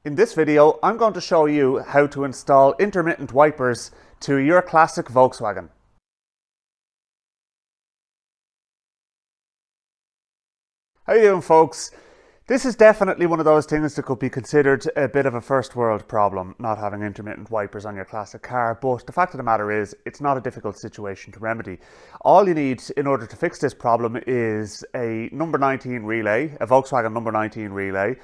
In this video, I'm going to show you how to install intermittent wipers to your classic Volkswagen. How you doing, folks? This is definitely one of those things that could be considered a bit of a first world problem, not having intermittent wipers on your classic car, but the fact of the matter is, it's not a difficult situation to remedy. All you need in order to fix this problem is a number 19 relay, a Volkswagen number 19 relay,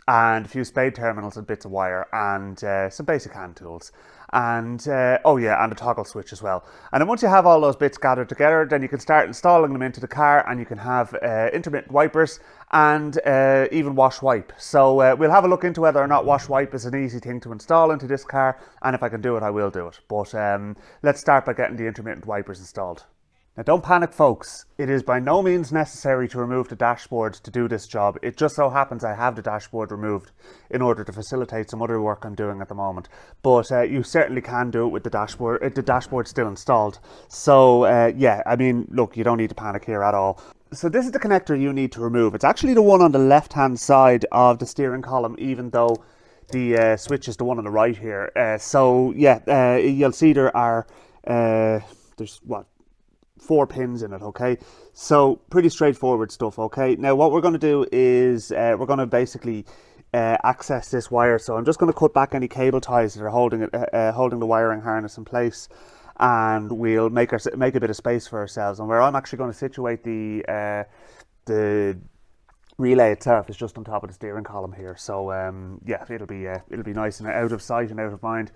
and a few spade terminals and bits of wire, and some basic hand tools, and and a toggle switch as well. And then once you have all those bits gathered together, then you can start installing them into the car, and you can have intermittent wipers and even wash wipe. So we'll have a look into whether or not wash wipe is an easy thing to install into this car, and if I can do it, I will do it. But let's start by getting the intermittent wipers installed. Now don't panic, folks, it is by no means necessary to remove the dashboard to do this job. It just so happens I have the dashboard removed in order to facilitate some other work I'm doing at the moment. But you certainly can do it with the dashboard still installed. So yeah, I mean, look, you don't need to panic here at all. So this is the connector you need to remove. It's actually the one on the left hand side of the steering column, even though the switch is the one on the right here. So yeah, you'll see there are, there's what? 4 pins in it, okay? So pretty straightforward stuff, okay? Now what we're going to do is we're going to basically access this wire. So I'm just going to cut back any cable ties that are holding the wiring harness in place, and we'll make a bit of space for ourselves. And where I'm actually going to situate the relay itself is just on top of the steering column here. So yeah, it'll be nice and out of sight and out of mind.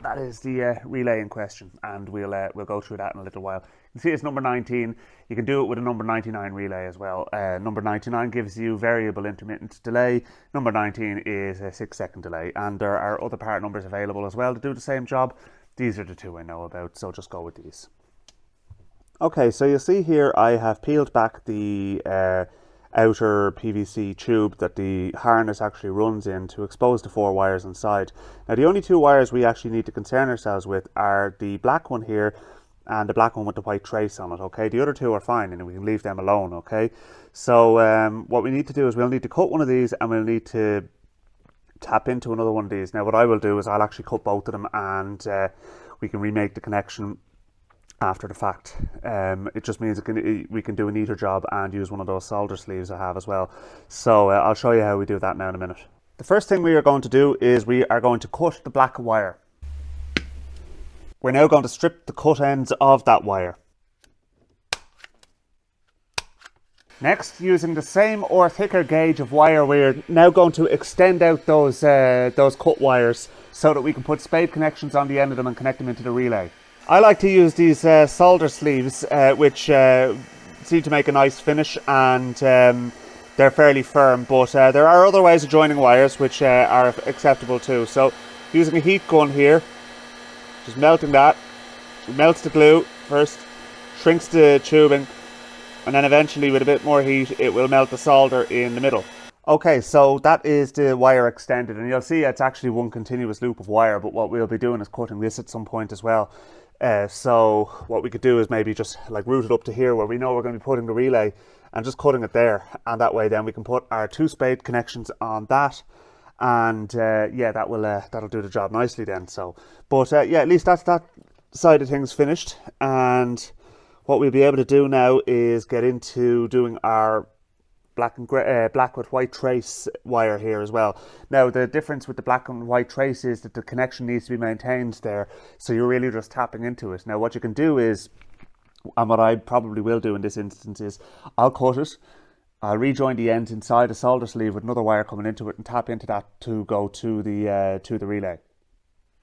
That is the relay in question, and we'll go through that in a little while. You can see it's number 19. You can do it with a number 99 relay as well. Number 99 gives you variable intermittent delay. Number 19 is a 6-second delay, and there are other part numbers available as well to do the same job. These are the two I know about, so just go with these. Okay, so you'll see here I have peeled back the outer PVC tube that the harness actually runs in to expose the 4 wires inside. Now the only 2 wires we actually need to concern ourselves with are the black one here and the black one with the white trace on it, okay? The other 2 are fine and we can leave them alone, okay? So what we need to do is we'll need to cut one of these, and we'll need to tap into another one of these. Now what I will do is I'll actually cut both of them, and we can remake the connection after the fact. It just means we can do a neater job and use one of those solder sleeves I have as well. So I'll show you how we do that now in a minute. The first thing we are going to do is we are going to cut the black wire. We're now going to strip the cut ends of that wire. Next, using the same or thicker gauge of wire, we're now going to extend out those cut wires so that we can put spade connections on the end of them and connect them into the relay. I like to use these solder sleeves, which seem to make a nice finish, and they're fairly firm, but there are other ways of joining wires which are acceptable too. So using a heat gun here, just melting that, it melts the glue first, shrinks the tubing, and then eventually with a bit more heat it will melt the solder in the middle. Okay, so that is the wire extended, and you'll see it's actually one continuous loop of wire, but what we'll be doing is cutting this at some point as well. So what we could do is maybe just like route it up to here where we know we're going to be putting the relay, and just cutting it there, and that way then we can put our 2 spade connections on that, and yeah, that'll do the job nicely then. So but yeah, at least that's that side of things finished, and what we'll be able to do now is get into doing our black with white trace wire here as well. Now the difference with the black and white trace is that the connection needs to be maintained there, so you're really just tapping into it. Now what you can do is, and what I probably will do in this instance, is I'll cut it, I'll rejoin the ends inside a solder sleeve with another wire coming into it, and tap into that to go to the relay.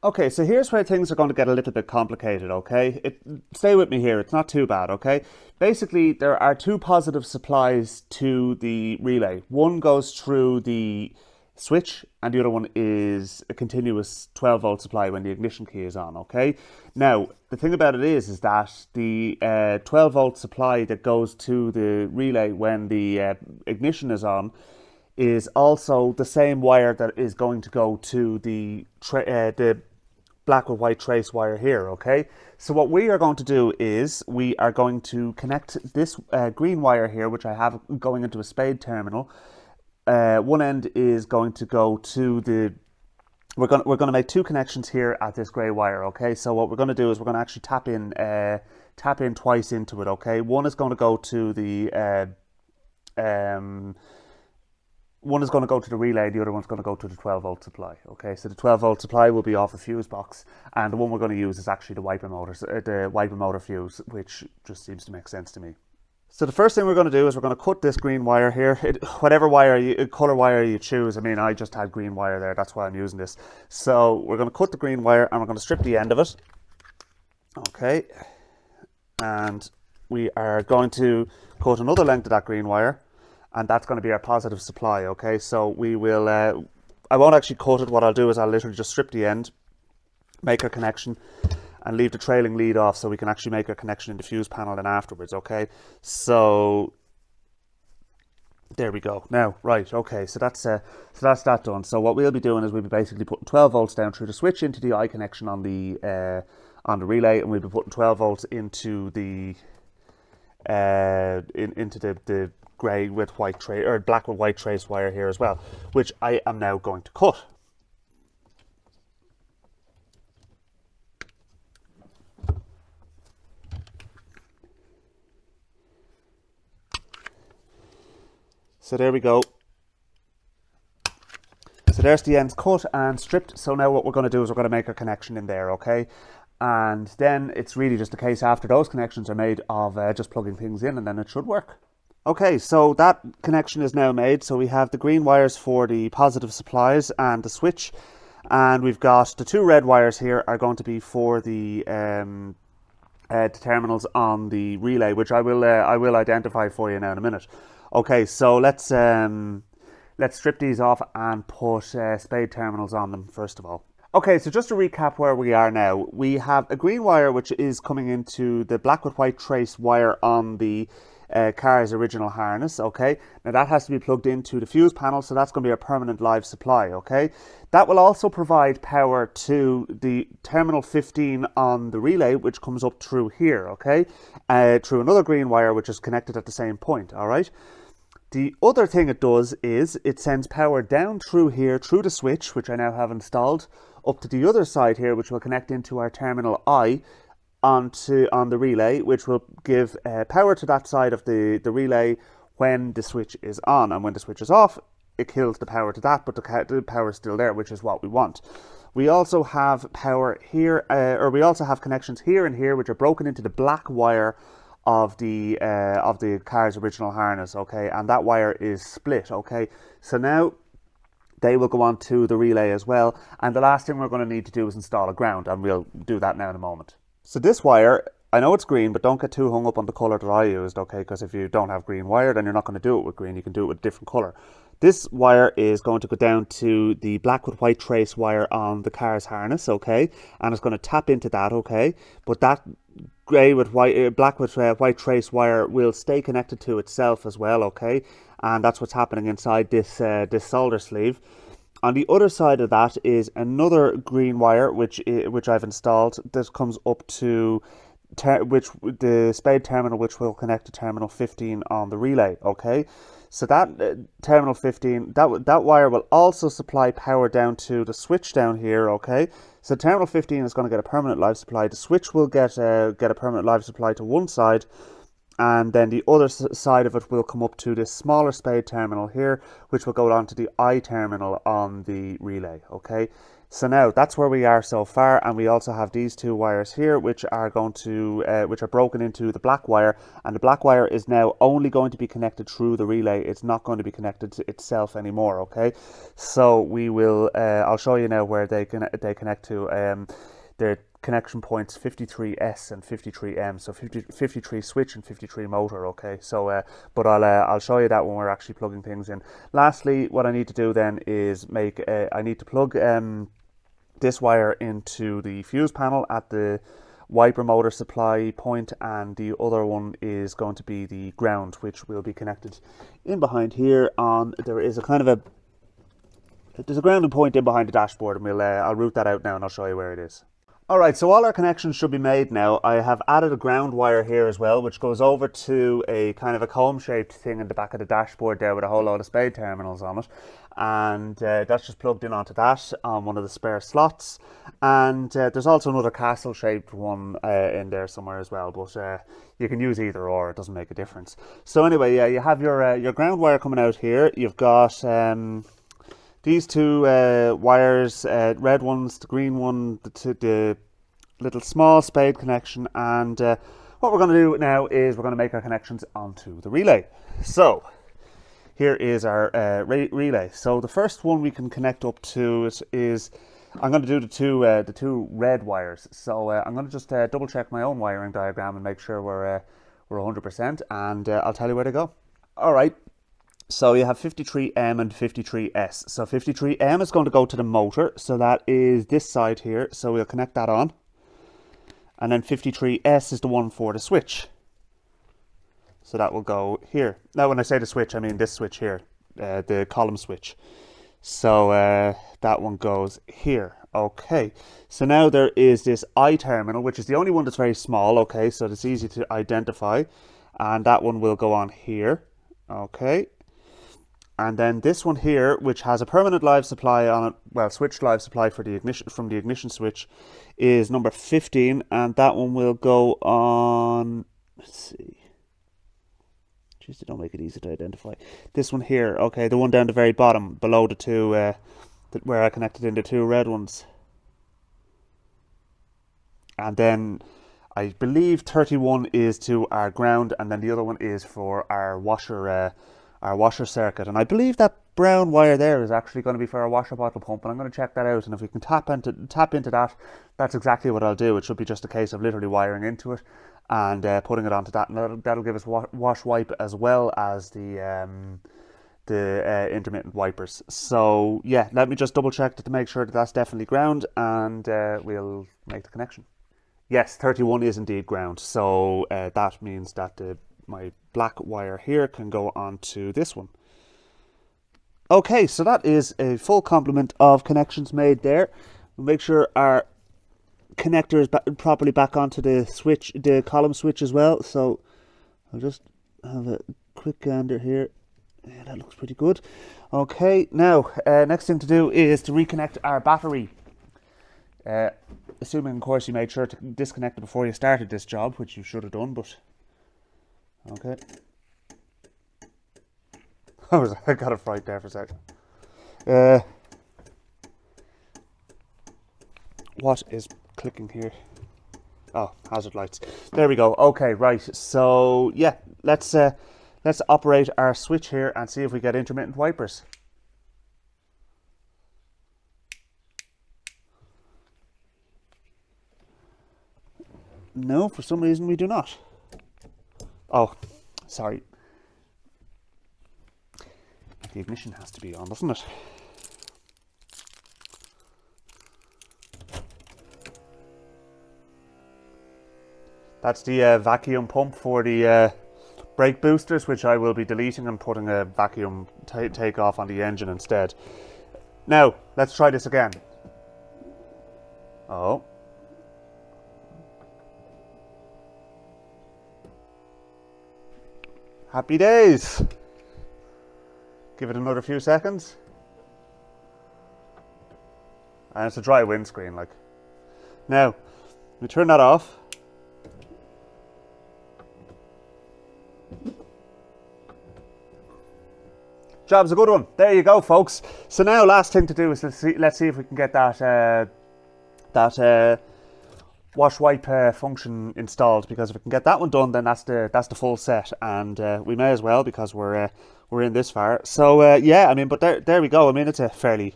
Okay, so here's where things are going to get a little bit complicated, okay? Stay with me here, it's not too bad, okay? Basically, there are 2 positive supplies to the relay. One goes through the switch, and the other one is a continuous 12-volt supply when the ignition key is on, okay? Now, the thing about it is that the 12-volt supply that goes to the relay when the ignition is on is also the same wire that is going to go to the black with white trace wire here, okay? So what we are going to do is we are going to connect this green wire here, which I have going into a spade terminal, one end is going to go to the, we're going to make two connections here at this grey wire, okay? So what we're going to do is we're going to actually tap in twice into it, okay? One is going to go to the one is going to go to the relay, the other one's going to go to the 12-volt supply, okay? So the 12-volt supply will be off a fuse box, and the one we're going to use is actually the wiper motor fuse, which just seems to make sense to me. So the first thing we're going to do is we're going to cut this green wire here, whatever color wire you choose. I mean, I just had green wire there, that's why I'm using this. So we're going to cut the green wire and we're going to strip the end of it, okay? And we are going to cut another length of that green wire, and that's going to be our positive supply, okay? So we will, I won't actually cut it. What I'll do is I'll literally just strip the end, make our connection, and leave the trailing lead off so we can actually make our connection in the fuse panel then afterwards, okay? So there we go. Now, right, okay, so that's that done. So what we'll be doing is we'll be basically putting 12 volts down through the switch into the I connection on the relay, and we'll be putting 12 volts into the into the grey with white trace, or black with white trace wire here as well, which I am now going to cut. So there we go. So there's the ends cut and stripped. So now what we're going to do is we're going to make our connection in there, okay? And then it's really just a case after those connections are made of just plugging things in, and then it should work. Okay, so that connection is now made. So we have the green wires for the positive supplies and the switch, and we've got the two red wires here are going to be for the terminals on the relay, which I will identify for you now in a minute. Okay, so let's strip these off and put spade terminals on them first of all. Okay, so just to recap where we are now, we have a green wire which is coming into the black with white trace wire on the car's original harness, okay? Now that has to be plugged into the fuse panel, so that's going to be a permanent live supply, okay? That will also provide power to the terminal 15 on the relay, which comes up through here, okay? Through another green wire which is connected at the same point, all right? The other thing it does is it sends power down through here, through the switch, which I now have installed, up to the other side here, which will connect into our terminal I on the relay, which will give power to that side of the relay when the switch is on. And when the switch is off, it kills the power to that, but the power is still there, which is what we want. We also have power here, or we also have connections here and here, which are broken into the black wire of the car's original harness, okay? And that wire is split, okay? So now they will go on to the relay as well. And the last thing we're going to need to do is install a ground, and we'll do that now in a moment. So this wire, I know it's green, but don't get too hung up on the colour that I used, okay? Because if you don't have green wire, then you're not going to do it with green. You can do it with a different colour. This wire is going to go down to the black with white trace wire on the car's harness, okay? And it's going to tap into that, okay? But that grey with white, black with white trace wire will stay connected to itself as well, okay? And that's what's happening inside this this solder sleeve. On the other side of that is another green wire which I've installed. This comes up to the spade terminal, which will connect to terminal 15 on the relay, okay? So that terminal 15, that wire will also supply power down to the switch down here, okay? So terminal 15 is going to get a permanent live supply. The switch will get a permanent live supply to one side, and then the other side of it will come up to this smaller spade terminal here, which will go on to the I terminal on the relay, okay? So now that's where we are so far, and we also have these two wires here, which are going to, which are broken into the black wire, and the black wire is now only going to be connected through the relay. It's not going to be connected to itself anymore, okay? So we will, I'll show you now where they connect to. Their connection points 53S and 53M, so 53 switch and 53 motor, okay? So, but I'll show you that when we're actually plugging things in. Lastly, what I need to do then is I need to plug this wire into the fuse panel at the wiper motor supply point, and the other one is going to be the ground, which will be connected in behind here on, there is a kind of there's a grounding point in behind the dashboard, and I'll route that out now and I'll show you where it is. Alright, so all our connections should be made now. I have added a ground wire here as well, which goes over to a kind of a comb-shaped thing in the back of the dashboard there with a whole load of spade terminals on it. And that's just plugged in onto that on one of the spare slots. And there's also another castle-shaped one in there somewhere as well, but you can use either or, it doesn't make a difference. So anyway, yeah, you have your ground wire coming out here. You've got these two wires, red ones, the green one, the little small spade connection, and what we're going to do now is we're going to make our connections onto the relay. So here is our relay. So the first one we can connect up to is I'm going to do the two red wires. So I'm going to just double check my own wiring diagram and make sure we're 100%, and I'll tell you where to go. All right. So you have 53M and 53S. So 53M is going to go to the motor. So that is this side here. So we'll connect that on. And then 53S is the one for the switch. So that will go here. Now when I say the switch, I mean this switch here. The column switch. So that one goes here. Okay. So now there is this I terminal, which is the only one that's very small. Okay. So it's easy to identify. And that one will go on here. Okay. And then this one here, which has a permanent live supply on it, well, switched live supply for the ignition, from the ignition switch, is number 15, and that one will go on, let's see, jeez, they don't make it easy to identify. This one here, okay, the one down the very bottom, below the two, where I connected in the two red ones. And then I believe 31 is to our ground, and then the other one is for our washer circuit, and I believe that brown wire there is actually going to be for our washer bottle pump, and I'm going to check that out, and if we can tap into that, that's exactly what I'll do. It should be just a case of literally wiring into it and putting it onto that, and that'll give us wash wipe as well as the intermittent wipers. So yeah, let me just double check to make sure that that's definitely ground, and we'll make the connection. Yes, 31 is indeed ground, so that means that my black wire here can go on to this one. Okay, so that is a full complement of connections made there. We'll make sure our connector is properly back onto the switch, the column switch as well. So I'll just have a quick gander here. Yeah, that looks pretty good. Okay, now next thing to do is to reconnect our battery. Assuming, of course, you made sure to disconnect it before you started this job, which you should have done, but okay. I got a fright there for a second. What is clicking here? Oh, hazard lights. There we go. Okay, right. So yeah, let's operate our switch here and see if we get intermittent wipers. No, for some reason we do not. Oh, sorry. The ignition has to be on, doesn't it? That's the vacuum pump for the brake boosters, which I will be deleting and putting a vacuum takeoff on the engine instead. Now, let's try this again. Oh. Happy days. Give it another few seconds. And it's a dry windscreen, like. Now, we turn that off. Job's a good one. There you go, folks. So now, last thing to do is let's see if we can get that wash wipe function installed, because if we can get that one done, then that's the full set, and we may as well, because we're in this far. So yeah, I mean, but there we go. I mean, it's a fairly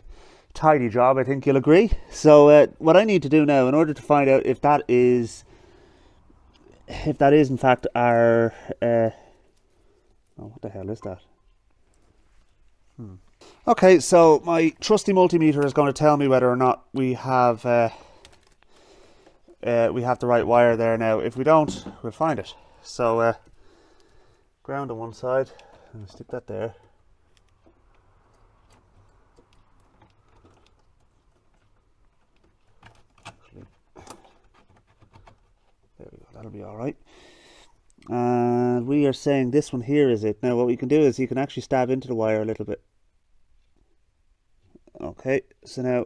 tidy job, I think you'll agree. So what I need to do now, in order to find out if that is in fact our oh, what the hell is that? Okay, so my trusty multimeter is going to tell me whether or not we have the right wire there now. If we don't, we'll find it. So ground on one side, and stick that there. Actually, that'll be all right. And we are saying this one here is it. Now what we can do is you can actually stab into the wire a little bit. Okay, so now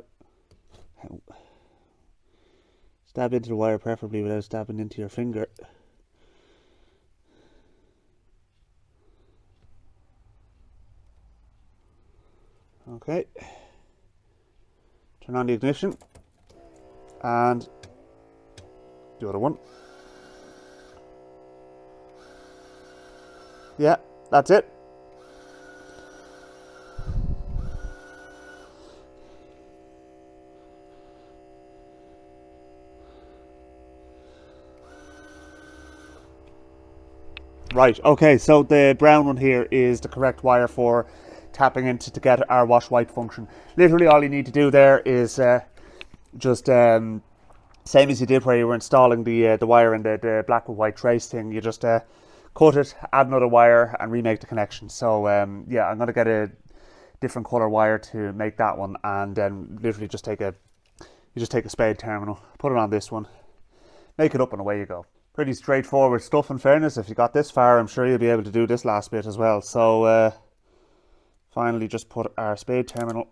stab into the wire, preferably without stabbing into your finger. Okay, turn on the ignition and the other one. Yeah, that's it. Right, okay, so the brown one here is the correct wire for tapping into to get our wash wipe function. Literally all you need to do there is just same as you did where you were installing the wire in the black with white trace thing. You just cut it, add another wire and remake the connection. So yeah, I'm going to get a different color wire to make that one, and then literally just take a spade terminal, put it on this one, make it up and away you go. Pretty straightforward stuff, in fairness. If you got this far, I'm sure you'll be able to do this last bit as well. So finally just put our spade terminal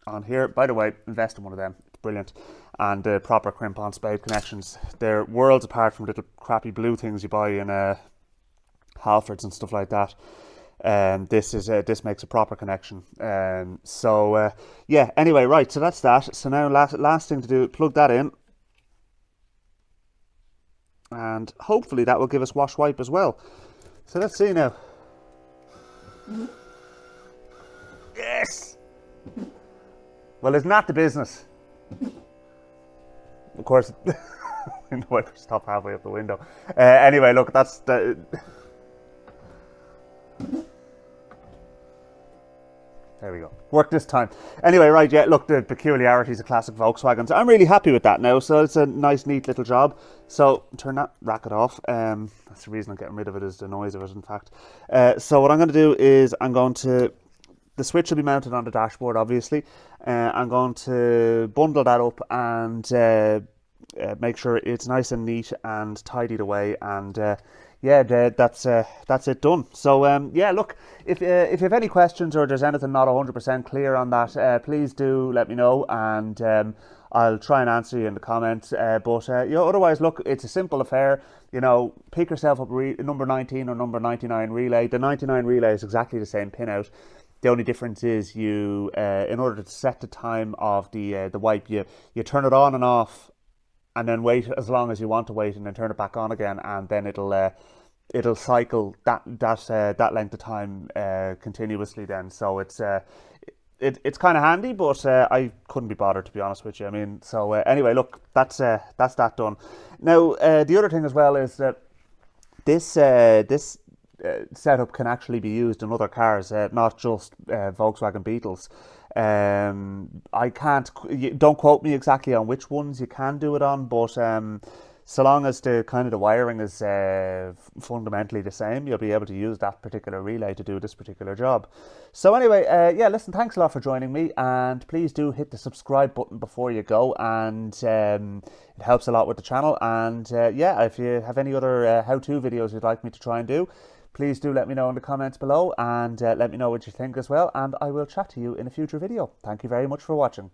on here. By the way, invest in one of them, it's brilliant. And proper crimp-on spade connections. They're worlds apart from little crappy blue things you buy in Halfords and stuff like that. This makes a proper connection. Yeah, anyway, right, so that's that. So now last thing to do, plug that in. And hopefully that will give us wash wipe as well. So let's see now. Yes! Well, isn't that the business? Of course, the wiper stopped halfway up the window. Anyway, look, that's the... There we go. Worked this time. Anyway, right, yeah, look, the peculiarities of classic Volkswagens. I'm really happy with that now, so it's a nice, neat little job. So, turn that racket off. That's the reason I'm getting rid of it, is the noise of it, in fact. So what I'm going to do is the switch will be mounted on the dashboard, obviously. I'm going to bundle that up and make sure it's nice and neat and tidied away, and yeah, that's it done. So yeah, look, if you have any questions or there's anything not 100% clear on that, please do let me know, and I'll try and answer you in the comments. But you know, otherwise, look, it's a simple affair. You know, pick yourself up number 19 or number 99 relay. The 99 relay is exactly the same pinout. The only difference is you, in order to set the time of the wipe, you turn it on and off, and then wait as long as you want to wait, and then turn it back on again, and then it'll cycle that length of time continuously. Then, so it's kind of handy, but I couldn't be bothered, to be honest with you. I mean, so anyway, look, that's that done. Now the other thing as well is that this setup can actually be used in other cars, not just Volkswagen Beetles. Don't quote me exactly on which ones you can do it on, but so long as the wiring is fundamentally the same, you'll be able to use that particular relay to do this particular job. So anyway, yeah, listen, thanks a lot for joining me, and please do hit the subscribe button before you go, and it helps a lot with the channel. And yeah, if you have any other how-to videos you'd like me to try and do, please do let me know in the comments below, and let me know what you think as well, and I will chat to you in a future video. Thank you very much for watching.